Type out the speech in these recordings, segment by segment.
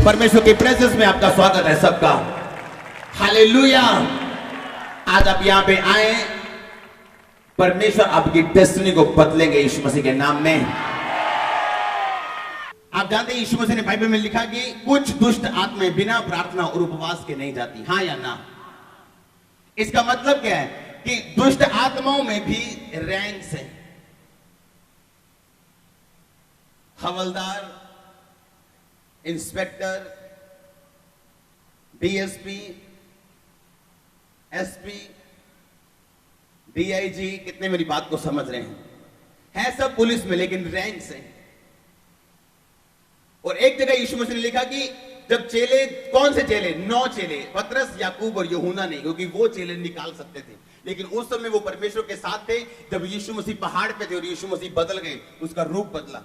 परमेश्वर की प्रेजेंस में आपका स्वागत है सबका। हालेलुया। आज आप यहां पे आए, परमेश्वर आपकी डेस्टिनी को बदलेंगे यीशु मसीह के नाम में। आप जानते हैं यीशु मसीह ने बाइबल में लिखा कि कुछ दुष्ट आत्माएं बिना प्रार्थना और उपवास के नहीं जाती। हाँ या ना? इसका मतलब क्या है कि दुष्ट आत्माओं में भी रैंक्स हैं। हवलदार, इंस्पेक्टर, डीएसपी, एसपी, डीआईजी, कितने मेरी बात को समझ रहे हैं? है सब पुलिस में, लेकिन रैंक्स हैं। और एक जगह यीशु मसीह ने लिखा कि जब चेले, कौन से चेले? 9 चेले, पतरस, याकूब और यूहन्ना नहीं, क्योंकि वो चेले निकाल सकते थे, लेकिन उस समय वो परमेश्वर के साथ थे। जब यीशु मसीह पहाड़ पे थे और यीशु मसीह बदल गए, उसका रूप बदला।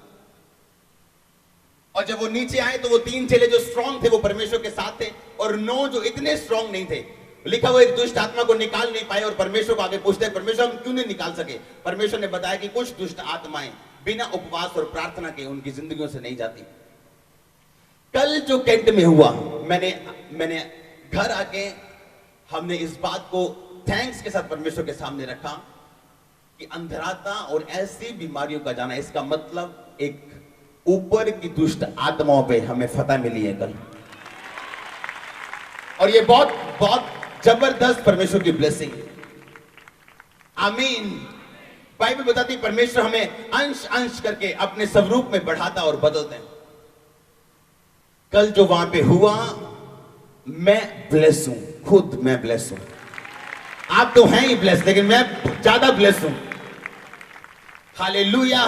और जब वो नीचे आए तो वो 3 चेले जो स्ट्रांग थे वो परमेश्वर के साथ थे, और 9 जो इतने स्ट्रांग नहीं थे, लिखा हुआ एक दुष्ट आत्मा को निकाल नहीं पाए और परमेश्वर को आगे पूछते हैं, परमेश्वर हम क्यों नहीं निकाल सके? परमेश्वर ने बताया कि कुछ दुष्ट आत्माएं बिना उपवास और प्रार्थना के उनकी जिंदगियों से नहीं जाती। कल जो कैंट में हुआ, मैंने घर आके हमने इस बात को थैंक्स के साथ परमेश्वर के सामने रखा कि अंधराता और ऐसी बीमारियों का जाना, इसका मतलब एक ऊपर की दुष्ट आत्माओं पे हमें फतह मिली है कल। और ये बहुत बहुत जबरदस्त परमेश्वर की ब्लेसिंग। आमीन। बाइबल बताती परमेश्वर हमें अंश अंश करके अपने स्वरूप में बढ़ाता और बदलते हैं। कल जो वहां पे हुआ, मैं ब्लेस हूं, खुद मैं ब्लेस हूं। आप तो हैं ही ब्लेस, लेकिन मैं ज्यादा ब्लेस हूं। हालेलुया।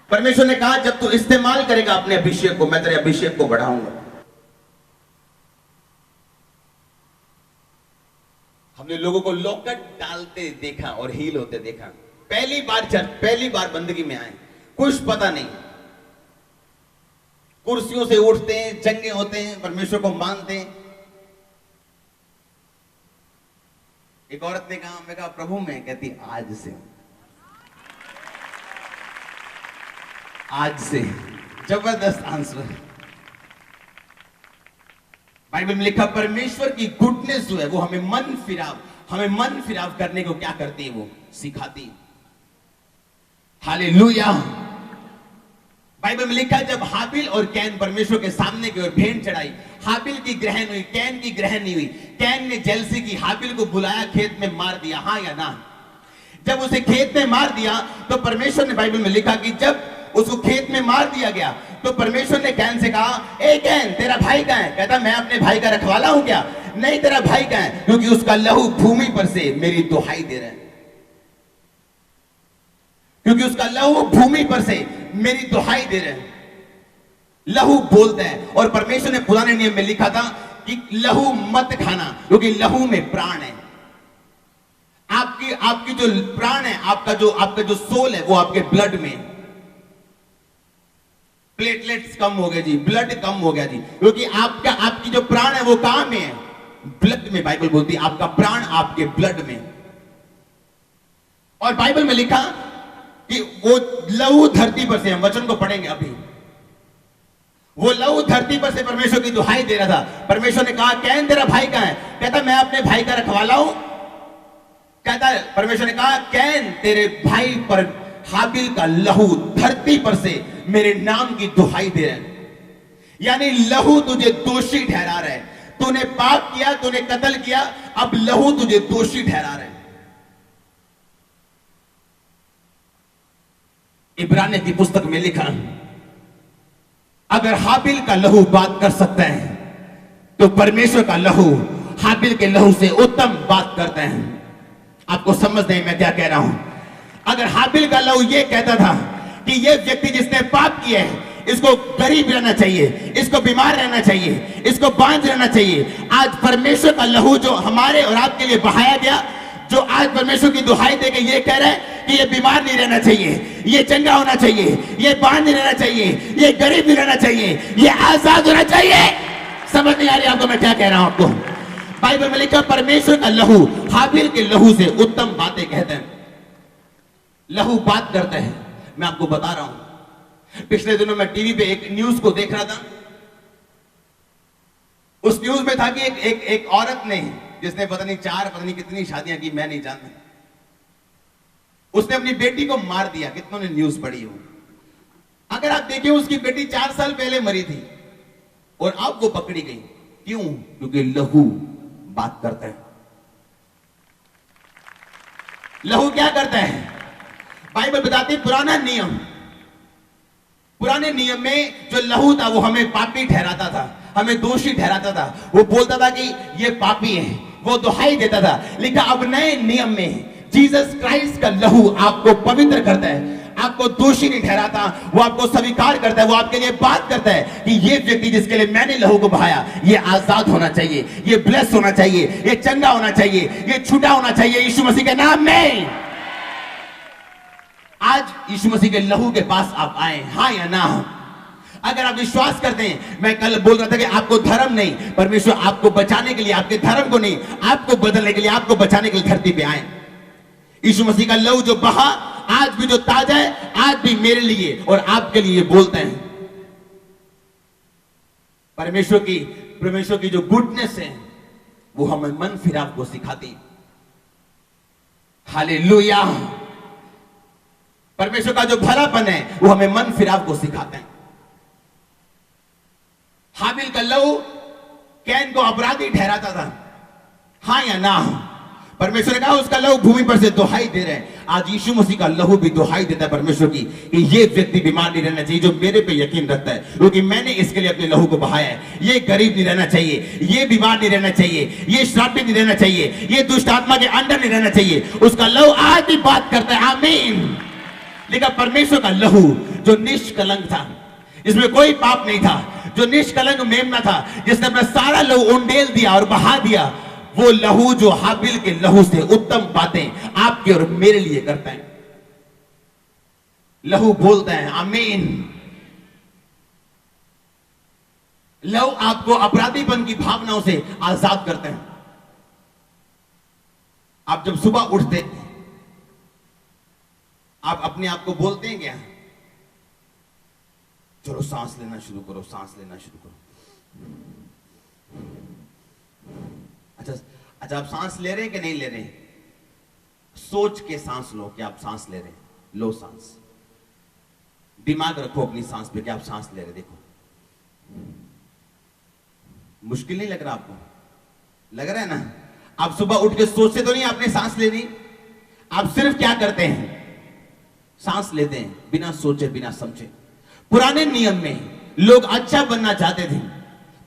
परमेश्वर ने कहा जब तू इस्तेमाल करेगा अपने अभिषेक को, मैं तेरे अभिषेक को बढ़ाऊंगा। हमने लोगों को लॉकेट डालते देखा और हील होते देखा। पहली बार बंदगी में आए, कुछ पता नहीं, कुर्सियों से उठते हैं, जंगे होते हैं, परमेश्वर को मानते हैं। एक औरत ने कहा, मैं कहा प्रभु मैं, कहती आज से। जबरदस्त आंसर। बाइबल में लिखा परमेश्वर की गुडनेस जो है वो हमें मन फिराव करने को क्या करती है? वो सिखाती। हालेलुया। बाइबल में लिखा जब हाबिल और कैन परमेश्वर के सामने की ओर भेंट चढ़ाई, हाबिल की ग्रहण हुई, कैन की ग्रहण नहीं हुई। कैन ने जेलसी की, हाबिल को बुलाया, खेत में मार दिया। हाँ या ना? जब उसे खेत में मार दिया तो परमेश्वर ने, बाइबल में लिखा कि जब उसको खेत में मार दिया गया तो परमेश्वर ने कैन से कहा, ए कैन तेरा भाई कहां है? कहता मैं अपने भाई का रखवाला हूं क्या? नहीं, तेरा भाई कहां है? क्योंकि उसका लहू भूमि पर से मेरी दुहाई दे रहा है। क्योंकि उसका लहू भूमि पर से मेरी दुहाई दे रहे हैं। लहू बोलता है। और परमेश्वर ने पुराने नियम में लिखा था कि लहू मत खाना, क्योंकि लहू में प्राण है। आपकी जो प्राण है, आपका जो सोल है, वो आपके ब्लड में। प्लेटलेट्स कम हो गए जी, ब्लड कम हो गया जी, क्योंकि आपकी जो प्राण है वो कहां में है? ब्लड में। बाइबल बोलती है आपका प्राण आपके ब्लड में। और बाइबल में लिखा कि वो लहू धरती पर से, हम वचन को पढ़ेंगे अभी, वो लहू धरती पर से परमेश्वर की दुहाई दे रहा था। परमेश्वर ने कहा कैन तेरा भाई कहां है? कहता मैं अपने भाई का रखवाला हूं। कहता परमेश्वर ने कहा कैन तेरे भाई पर हाबिल का लहू धरती पर से मेरे नाम की दुहाई दे रहा है। यानी लहू तुझे दोषी ठहरा रहा है। तूने पाप किया, तूने कत्ल किया, अब लहू तुझे दोषी ठहरा रहा है। इब्रानी की पुस्तक में लिखा, अगर हाबिल का लहू बात कर सकता है तो परमेश्वर का लहू हाबिल के लहू से उत्तम बात करता है। आपको समझ नहीं मैं क्या कह रहा हूं? अगर हाबिल का लहू यह कहता था कि यह व्यक्ति जिसने पाप किया है, इसको गरीब रहना चाहिए, इसको बीमार रहना चाहिए, इसको बांझ रहना चाहिए, आज परमेश्वर का लहू जो हमारे और आपके लिए बहाया गया, जो आज परमेश्वर की दुहाई देके ये कह रहा है कि ये बीमार नहीं रहना चाहिए, ये चंगा होना चाहिए, ये बांझ नहीं रहना चाहिए, ये गरीब नहीं रहना चाहिए, ये आजाद होना चाहिए। समझ नहीं आ रही आपको मैं क्या कह रहा हूं? आपको बाइबल में लिखा परमेश्वर का लहू हाबिल के लहू से उत्तम बातें कहते हैं। लहू बात करता है। मैं आपको बता रहा हूं, पिछले दिनों मैं टीवी पे एक न्यूज को देख रहा था उस न्यूज में था कि एक औरत ने, जिसने पता नहीं कितनी शादियां की, मैं नहीं जानता, उसने अपनी बेटी को मार दिया। कितनों ने न्यूज पढ़ी हो? अगर आप देखिए, उसकी बेटी 4 साल पहले मरी थी और अब वो पकड़ी गई। क्यों? क्योंकि लहू बात करता है। लहू क्या करता है? बाइबल बताती है, पुराने नियम में जो लहू था वो हमें पापी ठहराता था, हमें दोषी ठहराता था। वो बोलता था कि ये पापी है, वो दुहाई देता था। लेकिन अब नए नियम में जीसस क्राइस्ट का लहू आपको पवित्र करता है, आपको दोषी नहीं ठहराता, वो आपको स्वीकार करता है, वो आपके लिए बात करता है कि ये व्यक्ति जिसके लिए मैंने लहू को बहाया, ये आजाद होना चाहिए, ये ब्लेस होना चाहिए, ये चंगा होना चाहिए, ये छूटा होना चाहिए यीशु मसीह के नाम में। आज यीशु मसीह के लहू के पास आप आए, हाँ या ना? अगर आप विश्वास करते हैं, मैं कल बोल रहा था कि आपको धर्म नहीं, परमेश्वर आपको बचाने के लिए, आपके धर्म को नहीं, आपको बदलने के लिए, आपको बचाने के लिए धरती पे आए। यीशु मसीह का लहू जो बहा आज भी जो ताजा है, आज भी मेरे लिए और आपके लिए बोलते हैं। परमेश्वर की जो गुडनेस है वो हमें मन फिराव को सिखाती। हालेलुया। परमेश्वर का जो भलापन है वो हमें मन फिराव को सिखाते हैं। हाबिल का लहू कैन को अपराधी ठहराता था, हाँ या ना? परमेश्वर ने कहा उसका लहू भूमि पर से दुहाई दे रहे हैं। आज यीशु मसीह का लहू भी दुहाई देता है परमेश्वर की कि ये व्यक्ति बीमार नहीं रहना चाहिए जो मेरे पे यकीन रखता है, क्योंकि मैंने इसके लिए अपने लहू को बहाया है। ये गरीब नहीं रहना चाहिए, ये बीमार नहीं रहना चाहिए, ये श्रापित नहीं रहना चाहिए, ये दुष्ट आत्मा के अंडर नहीं रहना चाहिए। उसका लहू आज भी बात करता है, आमीन। लेकिन परमेश्वर का लहू जो निष्कलंक था, इसमें कोई पाप नहीं था, जो निष्कलंक मेमना था, जिसने अपना सारा लहू उंडेल दिया और बहा दिया, वो लहू जो हाबिल के लहू से उत्तम बातें आपके और मेरे लिए करता है। लहू बोलता है, आमीन। लहू आपको अपराधीपन की भावनाओं से आजाद करता है। आप जब सुबह उठते, आप अपने आप को बोलते हैं क्या? चलो सांस लेना शुरू करो, सांस लेना शुरू करो। अच्छा, आप सांस ले रहे हैं कि नहीं ले रहे हैं? सोच के सांस लो कि आप सांस ले रहे हैं, लो सांस। दिमाग रखो अपनी सांस पे कि आप सांस ले रहे हैं। देखो, मुश्किल नहीं लग रहा आपको? लग रहा है ना? आप सुबह उठ के सोचते तो नहीं आपने सांस लेनी, आप सिर्फ क्या करते हैं? सांस लेते हैं बिना सोचे, बिना समझे। पुराने नियम में लोग अच्छा बनना चाहते थे,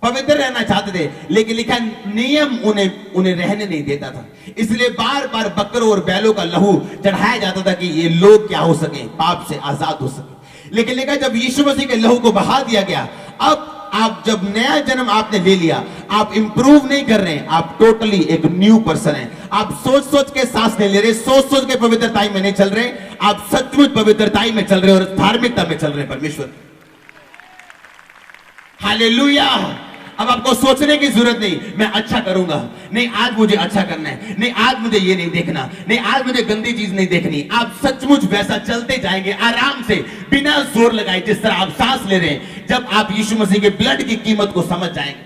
पवित्र रहना चाहते थे, लेकिन लिखा नियम उन्हें रहने नहीं देता था। इसलिए बार बार बकरों और बैलों का लहू चढ़ाया जाता था कि ये लोग क्या हो सके, पाप से आजाद हो सके। लेकिन लिखा जब यीशु मसीह के लहू को बहा दिया गया, अब आप जब नया जन्म आपने ले लिया, आप इंप्रूव नहीं कर रहे हैं, आप टोटली एक न्यू पर्सन हैं। आप सोच सोच के सांस नहीं ले रहे, सोच सोच के पवित्रताई में नहीं चल रहे, आप सचमुच पवित्रताई में चल रहे और धार्मिकता में चल रहे हैं। परमेश्वर, हालेलुया। अब आपको सोचने की जरूरत नहीं, मैं अच्छा करूंगा, नहीं आज मुझे अच्छा करना है, नहीं आज मुझे ये नहीं देखना, नहीं आज मुझे गंदी चीज नहीं देखनी। आप सचमुच वैसा चलते जाएंगे आराम से, बिना जोर लगाए, जिस तरह आप सांस ले रहे हैं। जब आप यीशु मसीह के ब्लड की कीमत को समझ जाएंगे,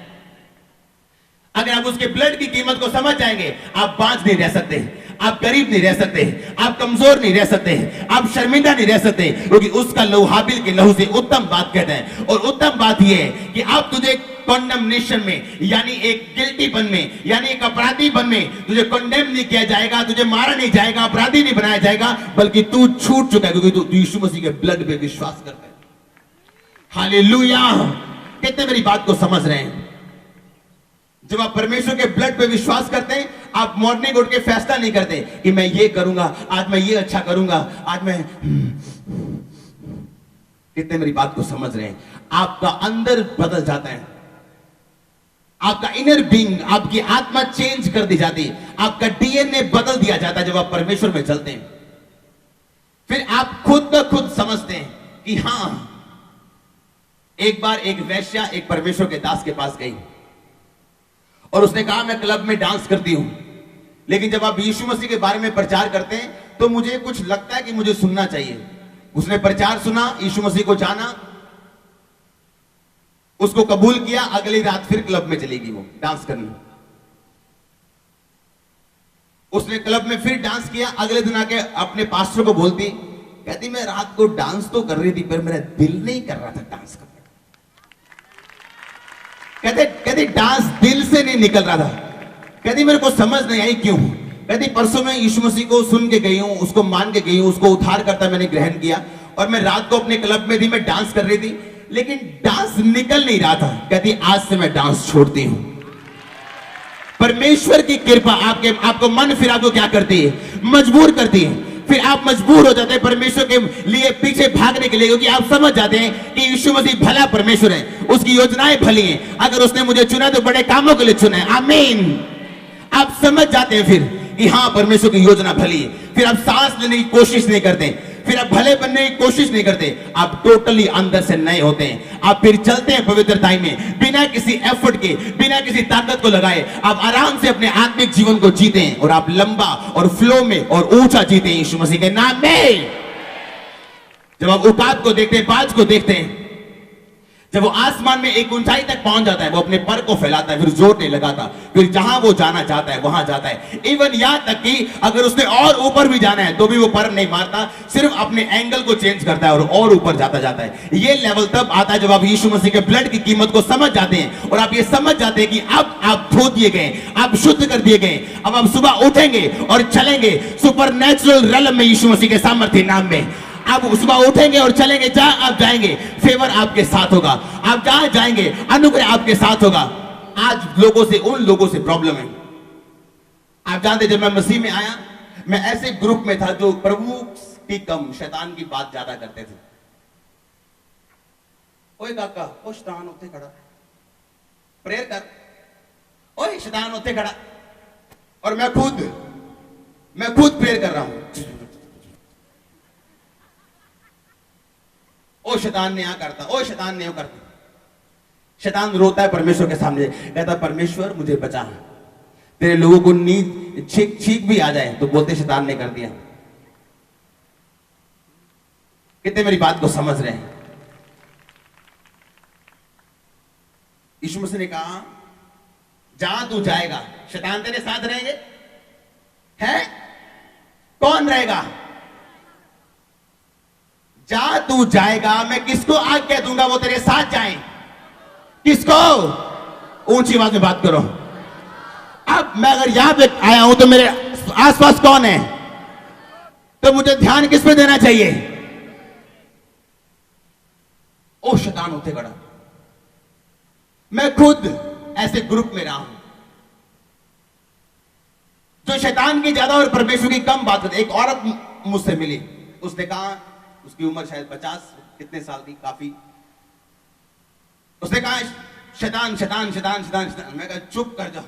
अगर आप उसके ब्लड की कीमत को समझ जाएंगे, आप बांझ नहीं रह सकते, आप गरीब नहीं रह सकते, आप कमजोर नहीं रह सकते, आप शर्मिंदा नहीं रह सकते, क्योंकि उसका लहू हाबिल के लहू से उत्तम बात कहते हैं। और उत्तम बात यह है कि आप तुझे कॉन्डेमनेशन में, यानी एक गिल्टीपन में, यानी एक अपराधीपन में तुझे कॉन्डेम नहीं किया जाएगा, तुझे मारा नहीं जाएगा, अपराधी नहीं बनाया जाएगा, बल्कि तू छूट चुका है क्योंकि तू यीशु मसीह के ब्लड पे विश्वास करता है। हालेलुया। कितने मेरी बात को समझ रहे हैं? जब आप परमेश्वर के ब्लड पे विश्वास करते हैं, आप मॉर्निंग उठ के फैसला नहीं करते कि मैं ये करूंगा, आज मैं ये अच्छा करूंगा, आज मैं कितने मेरी बात को समझ रहे हैं? आपका अंदर बदल जाता है, आपका इनर बीइंग, आपकी आत्मा चेंज कर दी जाती है, आपका डीएनए बदल दिया जाता है जब आप परमेश्वर में चलते हैं। फिर आप खुद ब खुद समझते हैं कि हां, एक बार एक वेश्या एक परमेश्वर के दास के पास गई और उसने कहा मैं क्लब में डांस करती हूं, लेकिन जब आप यीशु मसीह के बारे में प्रचार करते हैं तो मुझे कुछ लगता है कि मुझे सुनना चाहिए। उसने प्रचार सुना, यीशु मसीह को जाना उसको कबूल किया, अगली रात फिर क्लब में चलेगी वो डांस करने। उसने क्लब में फिर डांस किया, अगले दिन आके अपने पास्टर को बोलती, कहती मैं रात को डांस तो कर रही थी पर मेरा दिल नहीं कर रहा था डांस करने का। कहते डांस दिल से नहीं निकल रहा था। कहती मेरे को समझ नहीं आई क्यों। कहती परसों मैं यीशु मसीह को सुन के गई हूं, उसको मान के गई हूं, उसको उद्धार करता मैंने ग्रहण किया, और मैं रात को अपने क्लब में थी, मैं डांस कर रही थी, लेकिन डांस निकल नहीं रहा था। कहती आज से मैं डांस छोड़ती हूं। परमेश्वर की कृपा आपको मन फिर आपको क्या करती है, मजबूर करती है। फिर आप मजबूर हो जाते हैं परमेश्वर के लिए पीछे भागने के लिए, क्योंकि आप समझ जाते हैं कि यीशु मसीह भला परमेश्वर है, उसकी योजनाएं भली हैं। अगर उसने मुझे चुना तो बड़े कामों के लिए चुना है। आमीन। आप समझ जाते हैं फिर कि हाँ परमेश्वर की योजना भली है। फिर आप सांस लेने की कोशिश नहीं करते, फिर आप भले बनने की कोशिश नहीं करते, आप टोटली अंदर से नए होते हैं। आप फिर चलते हैं पवित्रता में, बिना किसी एफर्ट के, बिना किसी ताकत को लगाए आप आराम से अपने आत्मिक जीवन को जीते हैं, और आप लंबा और फ्लो में और ऊंचा जीते हैं यीशु मसीह के नाम में। जब आप उकाब को देखते हैं, बाज को देखते हैं, जब वो आसमान में एक ऊंचाई तक पहुंच जाता है, वो अपने पर को फैलाता है, फिर जोर नहीं लगाता, फिर जहां वो जाना चाहता है वहां जाता है। इवन यहां तक कि अगर उसने और ऊपर भी जाना है तो भी वो पर नहीं मारता, सिर्फ अपने एंगल को चेंज करता है और ऊपर जाता जाता है। ये लेवल तब आता है जब आप यीशु मसीह के ब्लड की कीमत को समझ जाते हैं, और आप ये समझ जाते हैं कि अब आप धो दिए गए, आप शुद्ध कर दिए गए। अब आप सुबह उठेंगे और चलेंगे सुपरनैचुरल रेलम में, यीशु मसीह के सामर्थ्य नाम में। आप सुबह उठेंगे और चलेंगे, जहां आप जाएंगे फेवर आपके साथ होगा, आप जहां जाएंगे अनुग्रह आपके साथ होगा। आज उन लोगों से प्रॉब्लम है। आप जानते, जब मैं मसीह में आया, मैं ऐसे ग्रुप में था जो प्रभु की कम शैतान की बात ज्यादा करते थे। ओए काका, ओ शैतान होते खड़ा, प्रेयर कर, ओए शैतान होते खड़ा, और मैं खुद प्रेयर कर रहा हूं। ओ शैतान ने यहां करता, ओ शैतान ने वो करता। शैतान रोता है परमेश्वर के सामने, कहता परमेश्वर मुझे बचा। तेरे लोगों को नींद छींक भी आ जाए तो बोलते शैतान ने कर दिया। कितने मेरी बात को समझ रहे हैं? यीशु मसीह ने कहा जहां तू जाएगा शैतान तेरे साथ रहेंगे। है कौन रहेगा? जहां तू जाएगा मैं किसको आज्ञा दूंगा वो तेरे साथ जाएं। किसको? ऊंची आवाज में बात करो। अब मैं अगर यहां पे आया हूं तो मेरे आसपास कौन है, तो मुझे ध्यान किस पे देना चाहिए? ओ शैतान होते खड़ा। मैं खुद ऐसे ग्रुप में रहा हूं जो शैतान की ज्यादा और परमेश्वर की कम बात करते। एक औरत मुझसे मिली, उसने कहा, उसकी उम्र शायद 50 कितने साल थी, काफी। उसने कहा शैतान शैतान शैतान शैतान शैतान। मैं कहा चुप कर जाओ।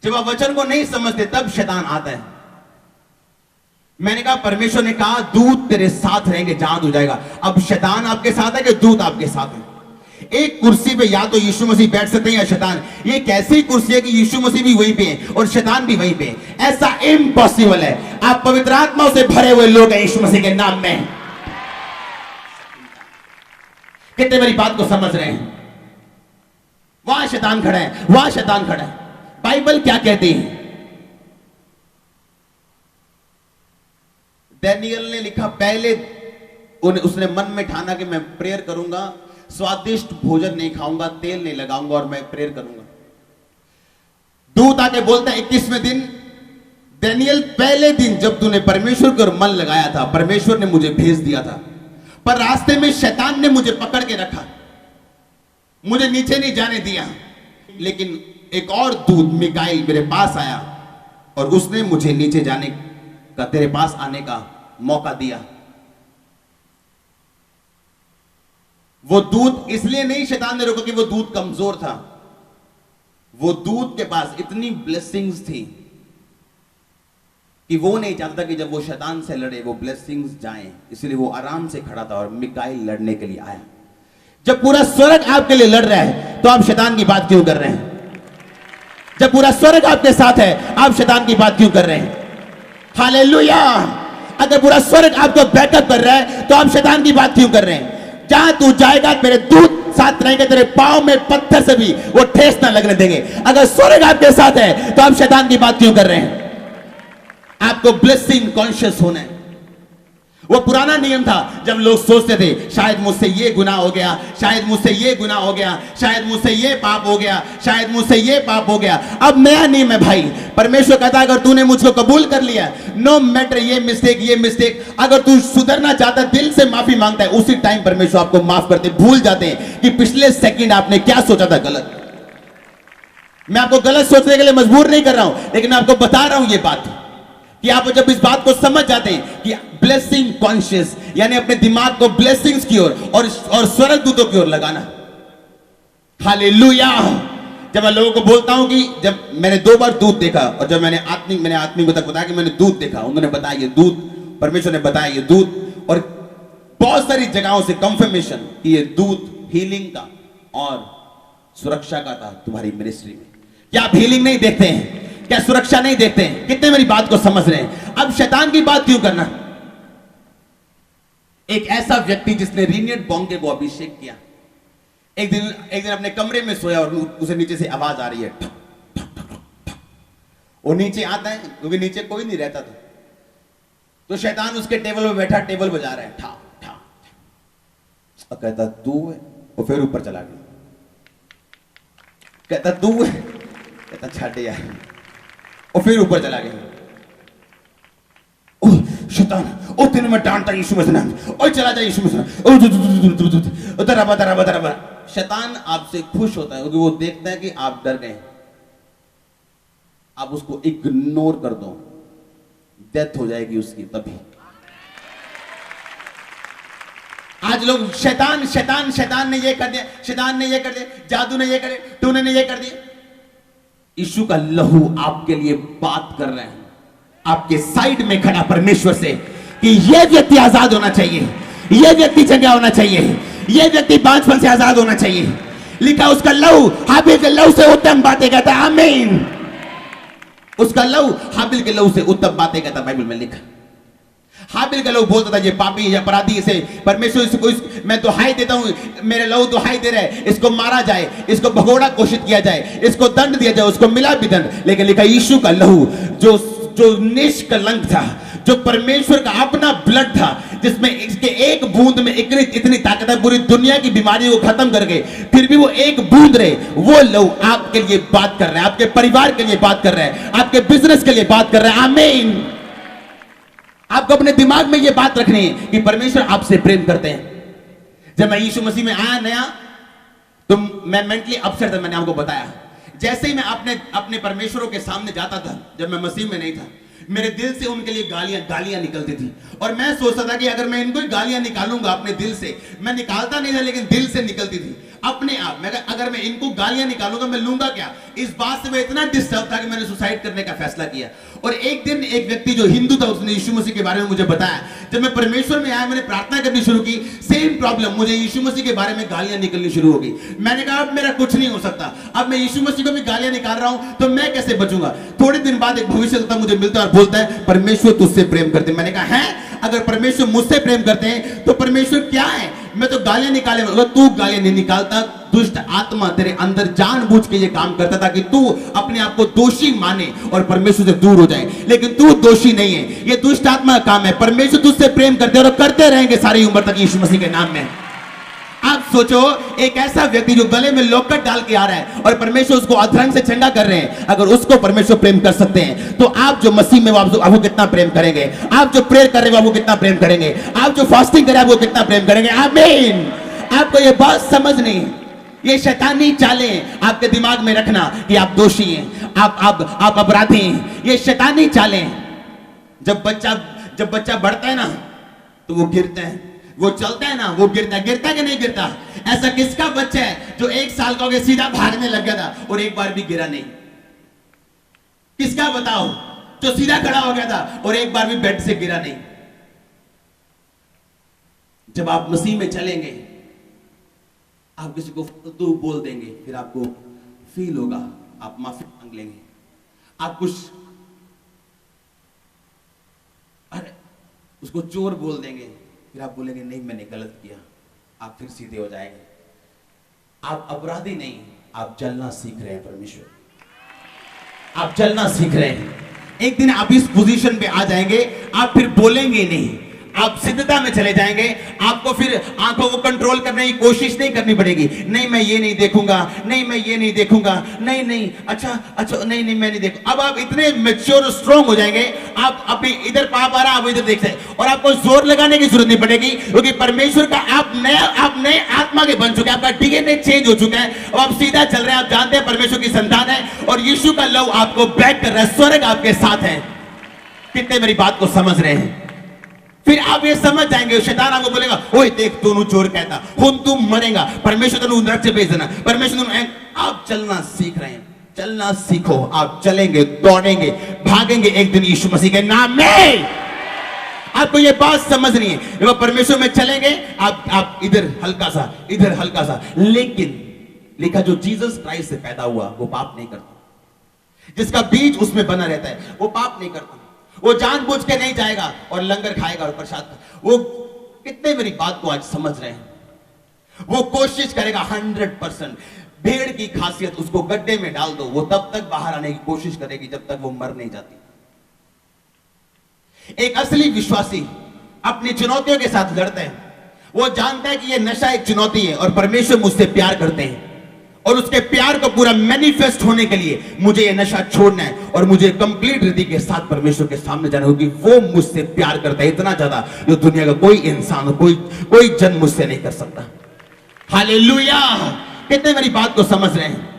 जब आप वचन को नहीं समझते तब शैतान आता है। मैंने कहा परमेश्वर ने कहा दूत तेरे साथ रहेंगे जहां तू जाएगा। अब शैतान आपके साथ है कि दूत आपके साथ है? एक कुर्सी पे या तो यीशु मसीह बैठ सकते हैं या शैतान। ये कैसी कुर्सी है कि यीशु मसीह भी वहीं पे है और शैतान भी वहीं पे है? ऐसा इम्पॉसिबल है। आप पवित्र आत्मा से भरे हुए लोग हैं यीशु मसीह के नाम में। कितने मेरी बात को समझ रहे हैं? वहां शैतान खड़ा है, वहां शैतान खड़ा है। बाइबल क्या कहती है? डैनियल ने लिखा, पहले उसने मन में ठाना कि मैं प्रेयर करूंगा, स्वादिष्ट भोजन नहीं खाऊंगा, तेल नहीं लगाऊंगा और मैं प्रेयर करूंगा। दूत आके बोलता है 21वें दिन, डैनियल पहले दिन जब तूने परमेश्वर पर मन लगाया था, परमेश्वर ने मुझे भेज दिया था, पर रास्ते में शैतान ने मुझे पकड़ के रखा, मुझे नीचे नहीं जाने दिया। लेकिन एक और दूत मिकाईल मेरे पास आया और उसने मुझे नीचे जाने का, तेरे पास आने का मौका दिया। वो दूत इसलिए नहीं शैतान ने रोका कि वो दूत कमजोर था। वो दूत के पास इतनी ब्लेसिंग्स थी कि वो नहीं चाहता कि जब वो शैतान से लड़े वो ब्लेसिंग्स जाएं, इसलिए वो आराम से खड़ा था और मिकाईल लड़ने के लिए आया। जब पूरा स्वर्ग आपके लिए लड़ रहा है तो आप शैतान की बात क्यों कर रहे हैं? जब पूरा स्वर्ग आपके साथ है आप शैतान की बात क्यों कर रहे हैं? हालेलुया। अगर पूरा स्वर्ग आपको बैकअप कर रहा है तो आप शैतान की बात क्यों कर रहे हैं? जहां तू जाएगा मेरे दूत साथ रहेंगे, तेरे पांव में पत्थर से भी वो ठेस ना लगने देंगे। अगर स्वर्ग आपके साथ है तो आप शैतान की बात क्यों कर रहे हैं? आपको ब्लेसिंग कॉन्शियस होना है। वो पुराना नियम था जब लोग सोचते थे शायद मुझसे ये गुनाह हो गया, शायद मुझसे ये गुनाह हो गया, शायद मुझसे ये पाप हो गया, शायद मुझसे ये पाप हो गया। अब नया नियम है भाई। परमेश्वर कहता है अगर तूने मुझको कबूल कर लिया, नो मैटर ये मिस्टेक, अगर तू सुधरना चाहता, दिल से माफी मांगता है, उसी टाइम परमेश्वर आपको माफ करते, भूल जाते हैं कि पिछले सेकंड आपने क्या सोचा था गलत। मैं आपको गलत सोचने के लिए मजबूर नहीं कर रहा हूं, लेकिन मैं आपको बता रहा हूं ये बात कि आप जब इस बात को समझ जाते हैं कि ब्लेसिंग कॉन्शियस यानी अपने दिमाग को ब्लेसिंग्स की ओर और स्वर्गदूतों की ओर लगाना। हालेलुया। जब मैं लोगों को बोलता हूं कि जब मैंने 2 बार दूत देखा, और जब मैंने आत्मिक को तक बताया कि मैंने दूत देखा, उन्होंने बताया ये दूत, परमेश्वर ने बताया ये दूत, और बहुत सारी जगहों से कंफर्मेशन कि ये दूत हीलिंग का और सुरक्षा का था तुम्हारी मिनिस्ट्री में। क्या आप हीलिंग नहीं देखते हैं? क्या सुरक्षा नहीं देखते हैं? कितने मेरी बात को समझ रहे हैं? अब शैतान की बात क्यों करना? एक ऐसा व्यक्ति जिसने रीनियड बोंगे को अभिषेक किया, एक दिन अपने कमरे में सोया और उसे नीचे से आवाज आ रही है, ठक, ठक, ठक, ठक, ठक। वो नीचे आता है क्योंकि नीचे कोई नहीं रहता था, तो शैतान उसके टेबल पे बैठा, टेबल बजा रहा है, ठा ठा। और कहता तू है, वो फिर ऊपर चला गया। कहता तू है, कहता छाटे यार, और फिर ऊपर चला गया। शैतान ओ तेरे में डांटता यीशु मसीह नाम, और चला जा यीशु मसीह, उधर। शैतान आपसे खुश होता है क्योंकि वो देखता है कि आप डर गए। आप उसको इग्नोर कर दो, डेथ हो जाएगी उसकी तभी। आज लोग शैतान ने ये कर दिया, शैतान ने ये कर दिया, जादू ने ये कर दिया, टूने ने ये कर दिया। यीशु का लहू आपके लिए बात कर रहे हैं, आपके साइड में खड़ा परमेश्वर से कि यह व्यक्ति आजाद होना चाहिए, यह व्यक्ति चंगा होना चाहिए, यह व्यक्ति बांझपन से आजाद होना चाहिए। लिखा उसका लहू हाबिल के लहू से उत्तम बातें कहता है। आमीन। उसका लहू हाबिल के लहू से उत्तम बातें कहता, बाइबल में लिखा। हाबिल का लहू बोलता था ये पापी या अपराधी, इसे परमेश्वर इसको मैं दुहाई देता हूं, मेरे लहू दुहाई दे रहा है, इसको मारा जाए, इसको भगोड़ा घोषित किया जाए, इसको दंड दिया जाए, उसको मिला भी दंड। लेकिन लिखा यीशु का लहू जो निष्कलंक था, जो परमेश्वर का अपना ब्लड था, जिसमें इसके एक बूंद में इतनी ताकत है पूरी दुनिया की बीमारियों को खत्म करके, फिर भी वो एक बूंद रहे, वो लहू आपके लिए बात कर रहा है, आपके परिवार के लिए बात कर रहा है, आपके बिजनेस के लिए बात कर रहा है। आमीन। आपको अपने दिमाग में यह बात रखनी है कि परमेश्वर आपसे प्रेम करते हैं। जब मैं यीशु मसीह में आया नया, तो मैं मेंटली अपसेट था, मैंने आपको बताया। जैसे ही मैं अपने परमेश्वरों के सामने जाता था, जब मैं मसीह में नहीं था, मेरे दिल से उनके लिए गालियां निकलती थी, और मैं सोचता था कि अगर मैं इनको गालियां निकालूंगा अपने दिल से, मैं निकालता नहीं था लेकिन दिल से निकलती थी अपने आप। मैं अगर मैं इनको गालियां निकालूंगा मैं लूंगा क्या? इस बात से मैं इतना डिस्टर्ब था कि मैंने सुसाइड करने का फैसला किया। और एक दिन एक व्यक्ति जो हिंदू था, उसने यीशु मसीह के बारे में मुझे बताया। जब मैं परमेश्वर में आया, मैंने प्रार्थना करनी शुरू की, सेम प्रॉब्लम, मुझे यीशु मसीह के बारे में गालियां निकलनी शुरू हो गई। मैंने कहा अब मेरा कुछ नहीं हो सकता, अब मैं यीशु मसीह को भी गालियां निकाल रहा हूं तो मैं कैसे बचूंगा? थोड़े दिन बाद एक भविष्यवक्ता मुझे मिलता है और बोलता है परमेश्वर तुझसे प्रेम करते हैं। मैंने कहा है, अगर परमेश्वर मुझसे प्रेम करते हैं तो परमेश्वर क्या है? मैं तो गालियां निकाले, तू गालियां नहीं निकालता, दुष्ट आत्मा तेरे अंदर जानबूझ के ये काम करता था कि तू अपने आप को दोषी माने और परमेश्वर से दूर हो जाए, लेकिन तू दोषी नहीं है, ये दुष्ट आत्मा का काम है। परमेश्वर तुझसे प्रेम करते हैं और करते रहेंगे सारी उम्र तक यीशु मसीह के नाम में। आप सोचो, एक ऐसा व्यक्ति जो गले में लॉकेट डाल के आ रहा है और परमेश्वर उसको अधरंग से चंगा कर रहे हैं, अगर उसको परमेश्वर प्रेम कर सकते हैं तो आप जो मसीह में आपको कितना प्रेम करेंगे? आप जो प्रेयर कर रहे हैं आपको कितना प्रेम करेंगे? आप जो फास्टिंग कर रहे हैं आपको कितना प्रेम करेंगे? आमीन। आपको ये बात समझनी है। ये शैतानी चालें आपके दिमाग में रखना कि आप दोषी हैं, आप अपराधी हैं। ये शैतानी चालें। जब बच्चा बढ़ता है ना तो वो गिरता है, वो चलता है ना वो गिरता है कि नहीं गिरता? ऐसा किसका बच्चा है जो 1 साल का हो गया सीधा भागने लग गया था और एक बार भी गिरा नहीं? किसका बताओ जो सीधा खड़ा हो गया था और एक बार भी बेड से गिरा नहीं? जब आप मसीह में चलेंगे, आप किसी को फालतू बोल देंगे, फिर आपको फील होगा, आप माफी मांग लेंगे, आप कुछ उसको चोर बोल देंगे, फिर आप बोलेंगे नहीं मैंने गलत किया, आप फिर सीधे हो जाएंगे। आप अपराधी नहीं, आप जलना सीख रहे हैं परमेश्वर, आप जलना सीख रहे हैं। एक दिन आप इस पोजीशन पे आ जाएंगे, आप फिर बोलेंगे नहीं, आप सिद्धता में चले जाएंगे। आपको फिर आंखों को कंट्रोल करने की कोशिश नहीं करनी पड़ेगी। नहीं मैं ये नहीं देखूंगा, नहीं मैं ये नहीं देखूंगा, नहीं नहीं अच्छा अच्छा नहीं नहीं मैं नहीं देखूंगा। अब आप इतने मैच्योर स्ट्रांग हो जाएंगे, आप अपनी इधर पाप आ रहा आप इधर देख सकते, और आपको जोर लगाने की जरूरत नहीं पड़ेगी, क्योंकि परमेश्वर का आप नए आत्मा के बन चुके हैं, आपका डीएनए चेंज हो चुका है, और आप सीधा चल रहे हैं। आप जानते हैं परमेश्वर की संतान है, और यीशु का लव आपको बैक कर रहा है, स्वर्ग आपके साथ है। कितने मेरी बात को समझ रहे हैं? फिर आप ये समझ जाएंगे, शैतान आपको बोलेगा ओए देख तू चोर कहता हुन तू मरेगा, परमेश्वर तेनू नरक से भेज देना, परमेश्वर। आप चलना सीख रहे हैं, चलना सीखो। आप चलेंगे, दौड़ेंगे, भागेंगे एक दिन यीशु मसीह के नाम में। आपको ये बात समझनी है, जब परमेश्वर में चलेंगे आप इधर हल्का सा, इधर हल्का सा, लेकिन लिखा जो जीसस क्राइस्ट से पैदा हुआ वो पाप नहीं करता, जिसका बीज उसमें बना रहता है वो पाप नहीं करता। वो जानबूझ के नहीं जाएगा और लंगर खाएगा और प्रसाद। वो कितने मेरी बात को आज समझ रहे हैं? वो कोशिश करेगा 100%। भेड़ की खासियत, उसको गड्ढे में डाल दो, वो तब तक बाहर आने की कोशिश करेगी जब तक वो मर नहीं जाती। एक असली विश्वासी अपनी चुनौतियों के साथ लड़ते हैं। वो जानता है कि ये नशा एक चुनौती है और परमेश्वर मुझसे प्यार करते हैं, और उसके प्यार को पूरा मैनिफेस्ट होने के लिए मुझे ये नशा छोड़ना है और मुझे कंप्लीट रीति के साथ परमेश्वर के सामने जाना होगी। वो मुझसे प्यार करता है इतना ज्यादा, जो दुनिया का कोई इंसान, कोई जन मुझसे नहीं कर सकता। हालेलुया! कितने मेरी बात को समझ रहे हैं?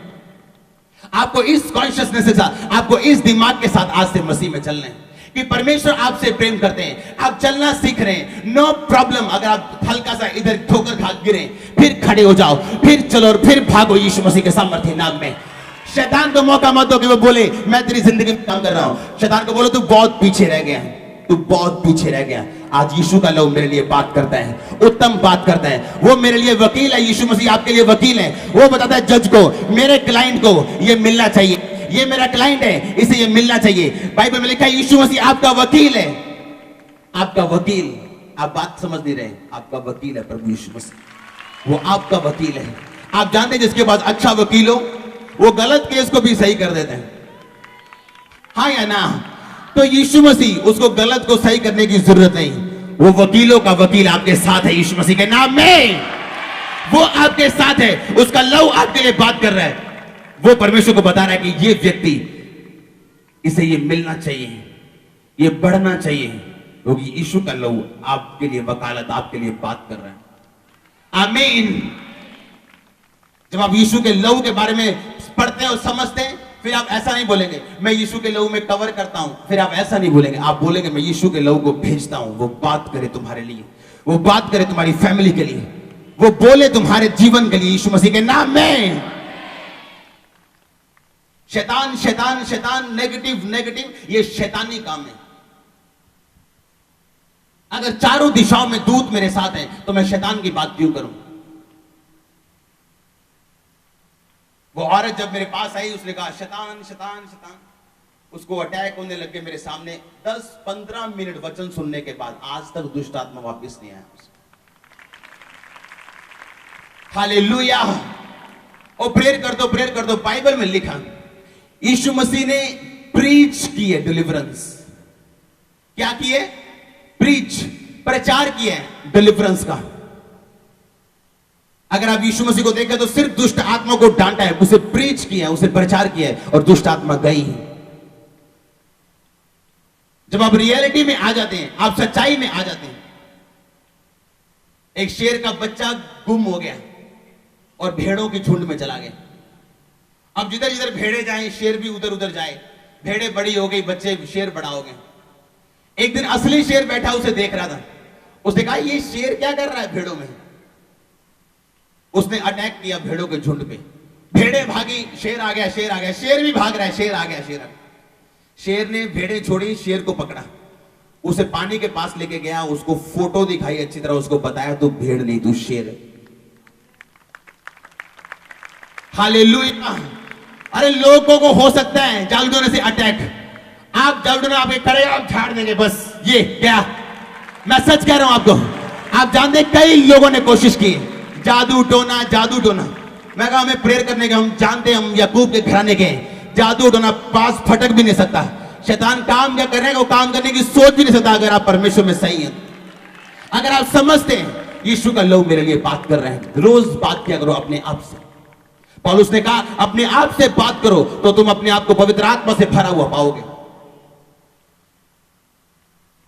आपको इस कॉन्शियसनेस के साथ, आपको इस दिमाग के साथ आज से मसीह में चलना है कि परमेश्वर आपसे प्रेम करते हैं। आप चलना सीख रहे हैं, नो प्रॉब्लम। अगर आप हल्का सा इधर ठोकर खा गिरे, फिर खड़े हो जाओ, फिर चलो और फिर भागो यीशु मसीह के सामर्थ्य नाम में। शैतान को मौका मत दो कि वो बोले मैं तेरी जिंदगी में काम कर रहा हूं। शैतान को बोलो तू बहुत पीछे रह गया है, तू बहुत पीछे रह गया। आज यीशु का लव मेरे लिए बात करता है, उत्तम बात करता है। वो मेरे लिए वकील है, यीशु मसीह आपके लिए वकील है। वो बताता है जज को, मेरे क्लाइंट को ये मिलना चाहिए, ये मेरा क्लाइंट है, इसे ये मिलना चाहिए। बाइबल में लिखा है यीशु मसीह आपका वकील है, आपका वकील। आप बात समझ नहीं रहे, आपका वकील है प्रभु यीशु मसीह, वो आपका वकील है। आप जानते हैं जिसके पास अच्छा वकील हो वो गलत केस को भी सही कर देते हैं, हाँ या ना? तो यीशु मसीह, उसको गलत को सही करने की जरूरत नहीं। वो वकीलों का वकील आपके साथ है यीशु मसीह के नाम में। वो आपके साथ है, उसका लव आपके लिए बात कर रहा है। वो परमेश्वर को बता रहा है कि ये व्यक्ति, इसे ये मिलना चाहिए, ये बढ़ना चाहिए, क्योंकि यीशु का लहू आपके लिए वकालत, आपके लिए बात कर रहा है। आमीन। जब आप यीशु के लहू के बारे में पढ़ते हैं और समझते हैं, फिर आप ऐसा नहीं बोलेंगे मैं यीशु के लहू में कवर करता हूं, फिर आप ऐसा नहीं बोलेंगे। आप बोलेंगे मैं यीशु के लहू को भेजता हूं, वो बात करे तुम्हारे लिए, वो बात करे तुम्हारी फैमिली के लिए, वो बोले तुम्हारे जीवन के लिए यीशु मसीह के नाम में। शैतान शैतान शैतान, नेगेटिव नेगेटिव, ये शैतानी काम है। अगर चारों दिशाओं में दूत मेरे साथ हैं तो मैं शैतान की बात क्यों करूं? वो औरत जब मेरे पास आई, उसने कहा शैतान शैतान शैतान, उसको अटैक होने लगे मेरे सामने। 10-15 मिनट वचन सुनने के बाद आज तक दुष्ट आत्मा वापस नहीं आया। हालेलुया। और प्रेयर कर दो। बाइबल में लिखा यीशु मसीह ने प्रीच की है डिलीवरेंस। क्या किए? प्रीच, प्रचार किया है डिलीवरेंस का। अगर आप यीशु मसीह को देखें तो सिर्फ दुष्ट आत्मा को डांटा है, उसे प्रीच किया है, उसे प्रचार किया है, और दुष्ट आत्मा गई है। जब आप रियलिटी में आ जाते हैं, आप सच्चाई में आ जाते हैं। एक शेर का बच्चा गुम हो गया और भेड़ों की झुंड में चला गया। अब जिधर जिधर भेड़े जाएं, शेर भी उधर उधर जाए। भेड़े बड़ी हो गई, बच्चे शेर बड़ा हो गए। एक दिन असली शेर बैठा उसे देख रहा था। उसने कहा ये शेर क्या कर रहा है भेड़ों में? उसने अटैक किया भेड़ों के झुंड पे। भेड़े भागी, शेर आ गया, शेर आ गया, शेर भी भाग रहा है, शेर आ गया, शेर आ गया। शेर ने भेड़े छोड़ी, शेर को पकड़ा, उसे पानी के पास लेके गया, उसको फोटो दिखाई अच्छी तरह, उसको बताया तू भेड़ नहीं तू शेर है। हालेलुया। अरे लोगों को हो सकता है जालडोने से अटैक, आप जालडोने आपके खड़े आप झाड़ देंगे बस। ये क्या, मैं सच कह रहा हूं आपको। आप जानते कई लोगों ने कोशिश की, जादू टोना, जादू टोना। मैं कहा हमें प्रेयर करने के, हम जानते हैं हम याकूब के घराने के हैं। जादू टोना पास फटक भी नहीं सकता। शैतान काम क्या कर रहे हैं, वो काम करने की सोच भी नहीं सकता अगर आप परमेश्वर में सही हैं। अगर आप समझते हैं यीशु का लहू मेरे लिए बात कर रहे हैं, रोज बात किया करो अपने आप से। पौलुस ने कहा अपने आप से बात करो तो तुम अपने आप को पवित्र आत्मा से भरा हुआ पाओगे।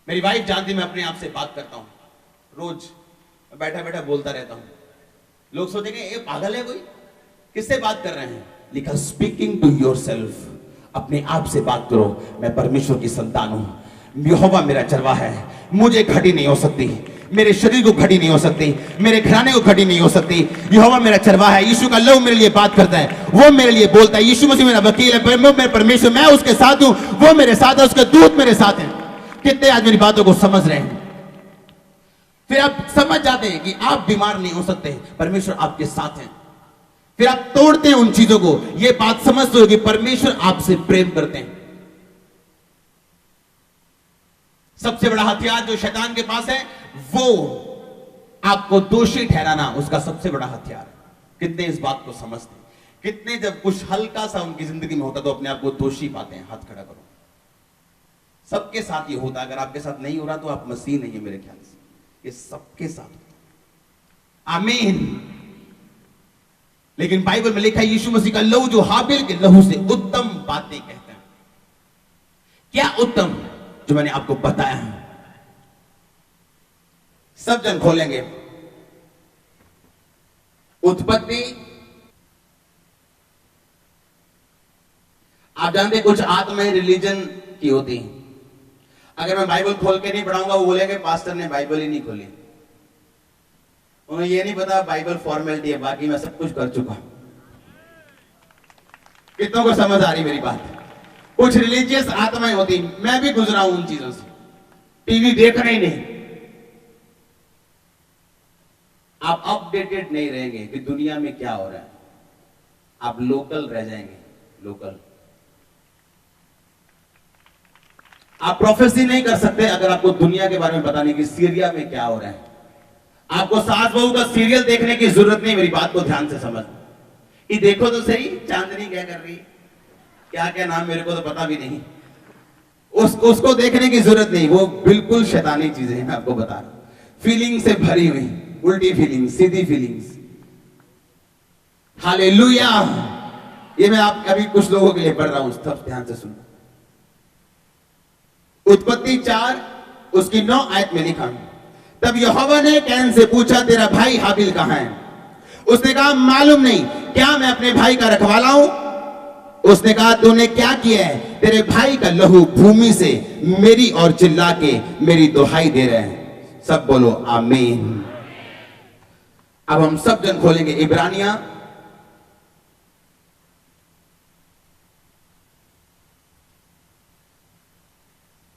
मेरी वाइफ जानती मैं अपने आप से बात करता हूं, रोज बैठा बैठा बोलता रहता हूं। लोग सोचेंगे ये पागल है कोई, किससे बात कर रहे हैं? लिखा स्पीकिंग टू योरसेल्फ, अपने आप से बात करो। मैं परमेश्वर की संतान हूं, यहोवा मेरा चरवाहा है, मुझे घटी नहीं हो सकती, मेरे शरीर को घटी नहीं हो सकती, मेरे घराने को घटी नहीं हो सकती। यहोवा मेरा चरवाहा है, यीशु का लहू मेरे लिए बात करता है, वो मेरे लिए बोलता है। यीशु मसीह मेरा वकील है, मेरे परमेश्वर, मैं उसके साथ हूं, वो मेरे साथ है, उसके दूत मेरे साथ हैं। कितने आज मेरी बातों को समझ रहे हैं? फिर आप समझ जाते हैं कि आप बीमार नहीं हो सकते, परमेश्वर आपके साथ है। फिर आप तोड़ते हैं उन चीजों को, यह बात समझते हो कि परमेश्वर आपसे प्रेम करते हैं। सबसे बड़ा हथियार जो शैतान के पास है वो आपको दोषी ठहराना, उसका सबसे बड़ा हथियार है। कितने इस बात को समझते हैं? कितने जब कुछ हल्का सा उनकी जिंदगी में होता तो अपने आप को दोषी पाते हैं? हाथ खड़ा करो। सबके साथ ये होता है, अगर आपके साथ नहीं हो रहा तो आप मसीह नहीं है मेरे ख्याल से। ये सबके साथ होता है। आमीन। लेकिन बाइबल में लिखा है यीशु मसीह का लहू जो हाबिल के लहू से उत्तम बातें कहता है। क्या उत्तम? जो मैंने आपको बताया है। सब जन खोलेंगे उत्पत्ति। आप जानते कुछ आत्माएं रिलीजन की होती हैं। अगर मैं बाइबल खोल के नहीं पढ़ाऊंगा वो बोलेंगे पास्टर ने बाइबल ही नहीं खोली। उन्हें ये नहीं पता बाइबल फॉर्मेलिटी है, बाकी मैं सब कुछ कर चुका हूं। कितनों को समझ आ रही मेरी बात? कुछ रिलीजियस आत्माएं होती, मैं भी गुजरा हूं उन चीजों से। टीवी देखना ही नहीं, आप अपडेटेड नहीं रहेंगे कि दुनिया में क्या हो रहा है, आप लोकल रह जाएंगे। लोकल आप प्रोफेसी नहीं कर सकते अगर आपको दुनिया के बारे में पता नहीं कि सीरिया में क्या हो रहा है। आपको सास बहू का सीरियल देखने की जरूरत नहीं, मेरी बात को ध्यान से समझ। ये देखो तो सही चांदनी क्या कर रही, क्या क्या नाम मेरे को तो पता भी नहीं। उसको देखने की जरूरत नहीं, वो बिल्कुल शैतानी चीजें हैं। मैं आपको बता रहा हूं, फीलिंग से भरी हुई, उल्टी फीलिंग, सीधी फीलिंग्स। हालेलुया। ये मैं आप अभी कुछ लोगों के लिए पढ़ रहा हूं, सब ध्यान से सुनो। उत्पत्ति 4 उसकी 9 आयत में लिखा, तब यहोवा ने कैन से पूछा तेरा भाई हाबिल कहां है? उसने कहा मालूम नहीं, क्या मैं अपने भाई का रखवाला हूं? उसने कहा तूने क्या किया है? तेरे भाई का लहू भूमि से मेरी और चिल्ला के मेरी दुहाई दे रहे हैं। सब बोलो आमीन। अब हम सब जन खोलेंगे इब्रानिया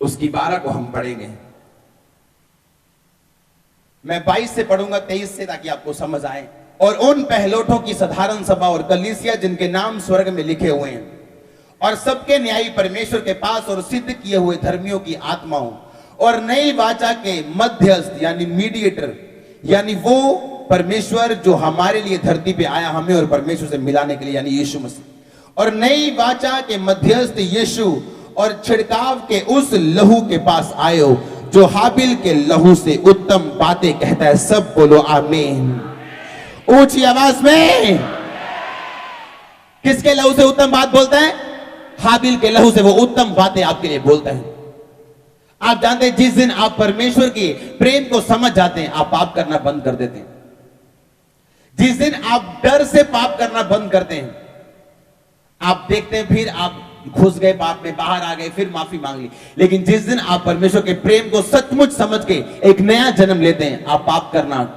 उसकी 12 को हम पढ़ेंगे। मैं 22 से पढ़ूंगा 23 से, ताकि आपको समझ आए। और उन पहलोठों की साधारण सभा और कलीसिया जिनके नाम स्वर्ग में लिखे हुए हैं, और सबके न्यायी परमेश्वर के पास और सिद्ध किए हुए धर्मियों की आत्माओं और नई वाचा के मध्यस्थ यानी मीडिएटर, यानी वो परमेश्वर जो हमारे लिए धरती पे आया हमें और परमेश्वर से मिलाने के लिए, यानी यीशु मसीह, और नई वाचा के मध्यस्थ यीशु और छिड़काव के उस लहू के पास आए हो जो हाबिल के लहू से उत्तम बातें कहता है। सब बोलो आमीन ऊंची आवाज में। किसके लहू से उत्तम बात बोलता है? हाबिल के लहू से वो उत्तम बातें आपके लिए बोलता है। आप जानते हैं जिस दिन आप परमेश्वर के प्रेम को समझ जाते हैं, आप पाप करना बंद कर देते हैं। जिस दिन आप डर से पाप करना बंद करते हैं, आप देखते हैं फिर आप घुस गए पाप में, बाहर आ गए, फिर माफी मांग ली। लेकिन जिस दिन आप परमेश्वर के प्रेम को सचमुच समझ के एक नया जन्म लेते हैं, आप पाप करना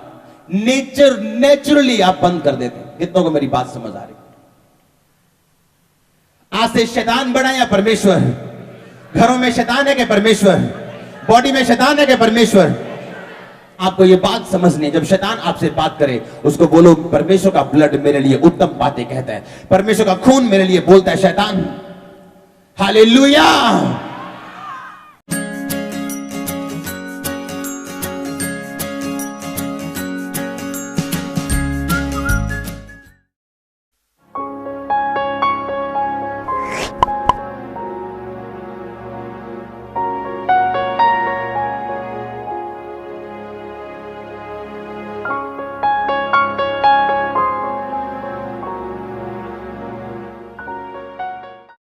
नेचुरली आप बंद कर देते हैं। कितनों को मेरी बात समझ आ रही? आज से शैतान बड़ा या परमेश्वर? घरों में शैतान है कि परमेश्वर? बॉडी में शैतान है कि परमेश्वर? आपको ये बात समझनी है। जब शैतान आपसे बात करे उसको बोलो परमेश्वर का ब्लड मेरे लिए उत्तम बातें कहता है, परमेश्वर का खून मेरे लिए बोलता है। शैतान हालेलुया।